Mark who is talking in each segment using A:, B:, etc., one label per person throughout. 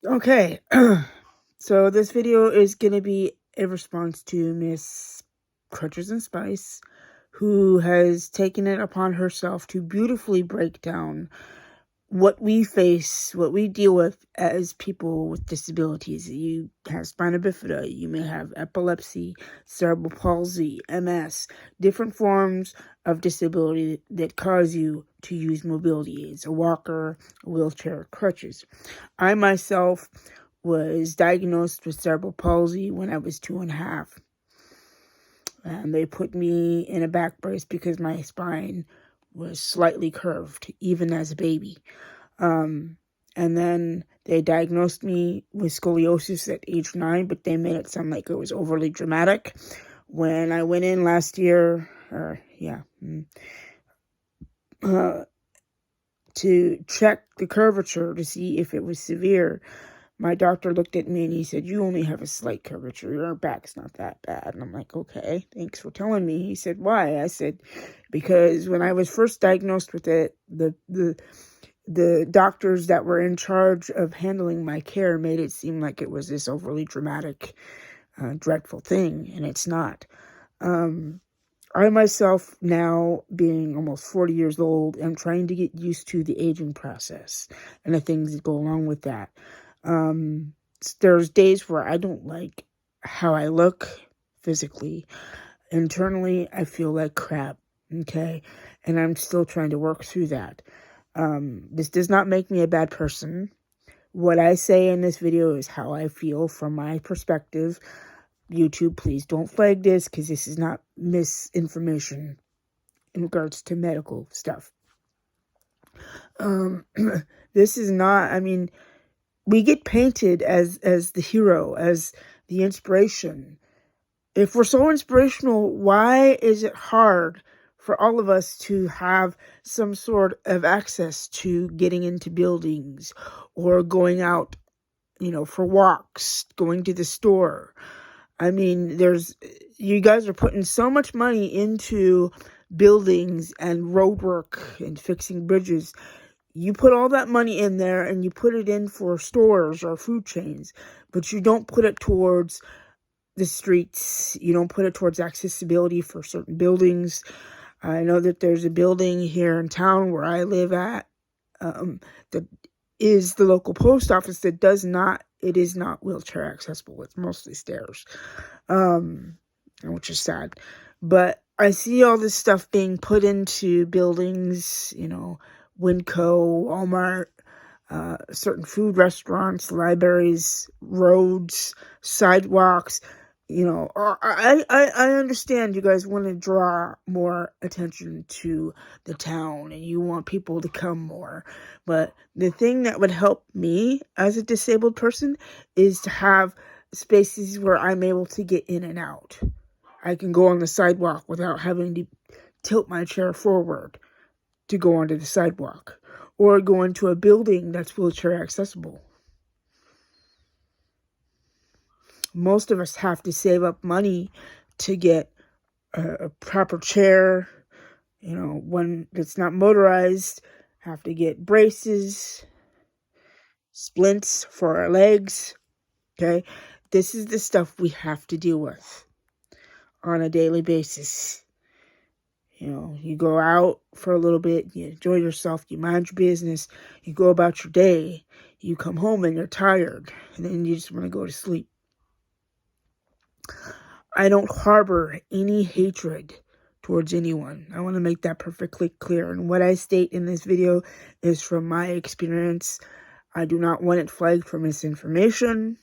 A: Okay, so this video is going to be a response to Miss Crutches and Spice, who has taken it upon herself to beautifully break down what we face, what we deal with as people with disabilities. You have spina bifida, you may have epilepsy, cerebral palsy, MS, different forms of disability that cause you to use mobility aids, a walker, a wheelchair, crutches. I myself was diagnosed with cerebral palsy when I was 2.5. And they put me in a back brace because my spine was slightly curved, even as a baby. And then they diagnosed me with scoliosis at age 9, but they made it sound like it was overly dramatic. When I went in last year, to check the curvature to see if it was severe, my doctor looked at me and he said, "You only have a slight curvature. Your back's not that bad." And I'm like, "Okay, thanks for telling me." He said, "Why?" I said, "Because when I was first diagnosed with it, the doctors that were in charge of handling my care made it seem like it was this overly dramatic, dreadful thing, and it's not." I myself, now being almost 40 years old, am trying to get used to the aging process and the things that go along with that. There's days where I don't like how I look physically. Internally, I feel like crap, okay? And I'm still trying to work through that. This does not make me a bad person. What I say in this video is how I feel from my perspective. YouTube, please don't flag this, because this is not misinformation in regards to medical stuff. This is not, I mean, we get painted as the hero, as the inspiration. If we're so inspirational, why is it hard for all of us to have some sort of access to getting into buildings or going out, for walks, going to the store? I mean, you guys are putting so much money into buildings and road work and fixing bridges. You put all that money in there and you put it in for stores or food chains, but you don't put it towards the streets. You don't put it towards accessibility for certain buildings. I know that there's a building here in town where I live at, that is the local post office that it is not wheelchair accessible. It's mostly stairs, which is sad. But I see all this stuff being put into buildings, Winco, Walmart, certain food restaurants, libraries, roads, sidewalks. I understand you guys want to draw more attention to the town and you want people to come more. But the thing that would help me as a disabled person is to have spaces where I'm able to get in and out. I can go on the sidewalk without having to tilt my chair forward to go onto the sidewalk, or go into a building that's wheelchair accessible. Most of us have to save up money to get a proper chair, when it's not motorized, have to get braces, splints for our legs, okay? This is the stuff we have to deal with on a daily basis. You go out for a little bit, you enjoy yourself, you mind your business, you go about your day, you come home and you're tired, and then you just want to go to sleep. I don't harbor any hatred towards anyone. I want to make that perfectly clear. And what I state in this video is from my experience. I do not want it flagged for misinformation.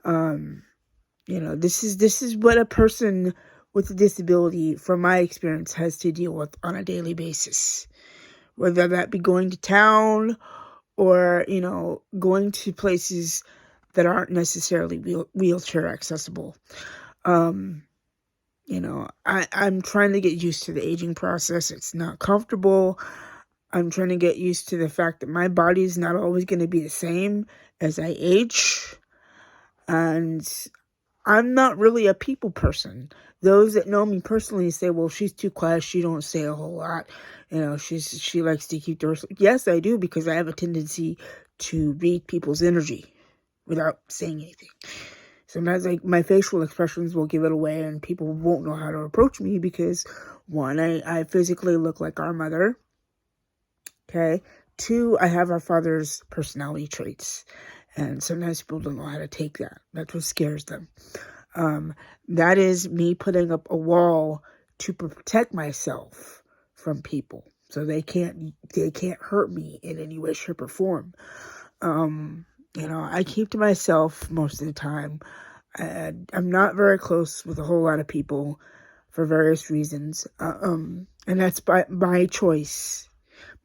A: This is what a person with a disability, from my experience, has to deal with on a daily basis. Whether that be going to town or, going to places that aren't necessarily wheelchair accessible. I'm trying to get used to the aging process. It's not comfortable. I'm trying to get used to the fact that my body is not always going to be the same as I age. And I'm not really a people person. Those that know me personally say, "Well, she's too quiet. She don't say a whole lot. She likes to keep to herself." Yes, I do, because I have a tendency to read people's energy. without saying anything. Sometimes, like, my facial expressions will give it away, and people won't know how to approach me because, one, I physically look like our mother. Okay. Two, I have our father's personality traits. And sometimes people don't know how to take that. That's what scares them. That is me putting up a wall to protect myself from people. So they can't hurt me in any way, shape, or form. I keep to myself most of the time. I'm not very close with a whole lot of people for various reasons. And that's by my choice.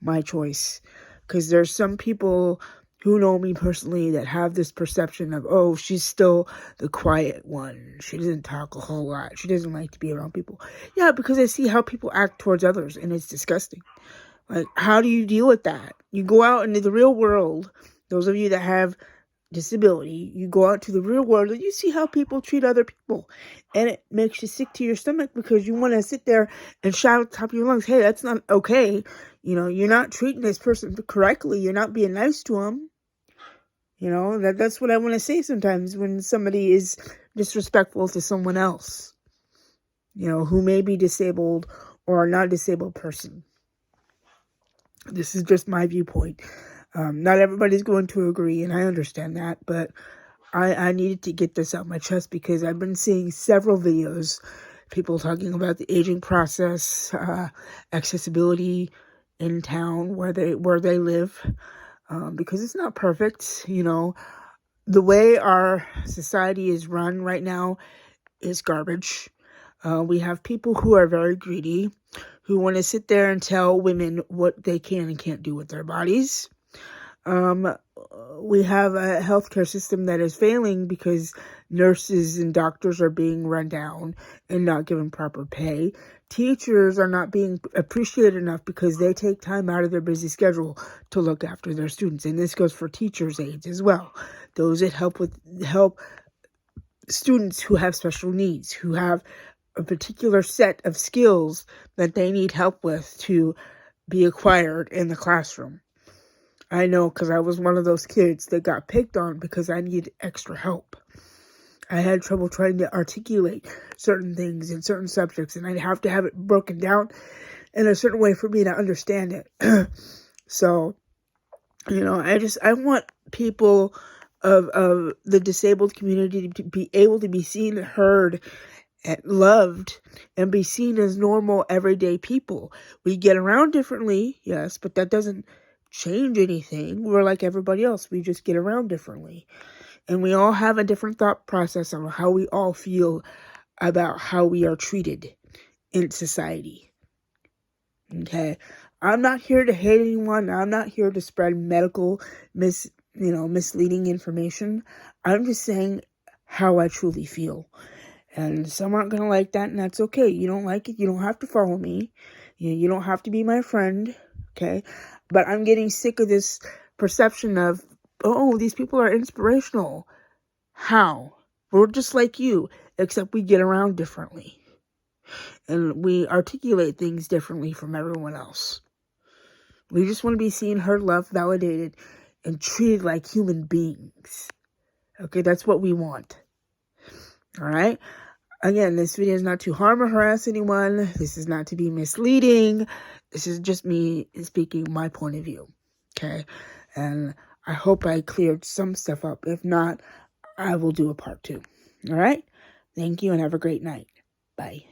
A: My choice. Because there's some people who know me personally that have this perception of, oh, she's still the quiet one. She doesn't talk a whole lot. She doesn't like to be around people. Yeah, because I see how people act towards others, and it's disgusting. Like, how do you deal with that? You go out into the real world, those of you that have disability, you go out to the real world and you see how people treat other people. And it makes you sick to your stomach because you want to sit there and shout at the top of your lungs, hey, that's not okay. You're not treating this person correctly. You're not being nice to them. That's what I want to say sometimes when somebody is disrespectful to someone else, who may be disabled or a non-disabled person. This is just my viewpoint. Not everybody's going to agree, and I understand that, but I needed to get this out my chest because I've been seeing several videos, people talking about the aging process, accessibility in town where they live, because it's not perfect. The way our society is run right now is garbage. We have people who are very greedy, who want to sit there and tell women what they can and can't do with their bodies. We have a healthcare system that is failing because nurses and doctors are being run down and not given proper pay. Teachers are not being appreciated enough because they take time out of their busy schedule to look after their students. And this goes for teachers' aides as well. Those that help students who have special needs, who have a particular set of skills that they need help with to be acquired in the classroom. I know because I was one of those kids that got picked on because I needed extra help. I had trouble trying to articulate certain things in certain subjects, and I'd have to have it broken down in a certain way for me to understand it. So, I want people of the disabled community to be able to be seen, heard, and loved, and be seen as normal, everyday people. We get around differently, yes, but that doesn't change anything. We're like everybody else. We just get around differently. And we all have a different thought process on how we all feel about how we are treated in society. Okay? I'm not here to hate anyone. I'm not here to spread medical misleading information. I'm just saying how I truly feel. And some aren't going to like that, and that's okay. You don't like it, you don't have to follow me. You don't have to be my friend, okay? But I'm getting sick of this perception of, oh, these people are inspirational. How? We're just like you, except we get around differently. And we articulate things differently from everyone else. We just want to be seen, heard, loved, validated, and treated like human beings. Okay, that's what we want. All right? Again, this video is not to harm or harass anyone. This is not to be misleading. This is just me speaking my point of view. Okay? And I hope I cleared some stuff up. If not, I will do a part 2. All right? Thank you and have a great night. Bye.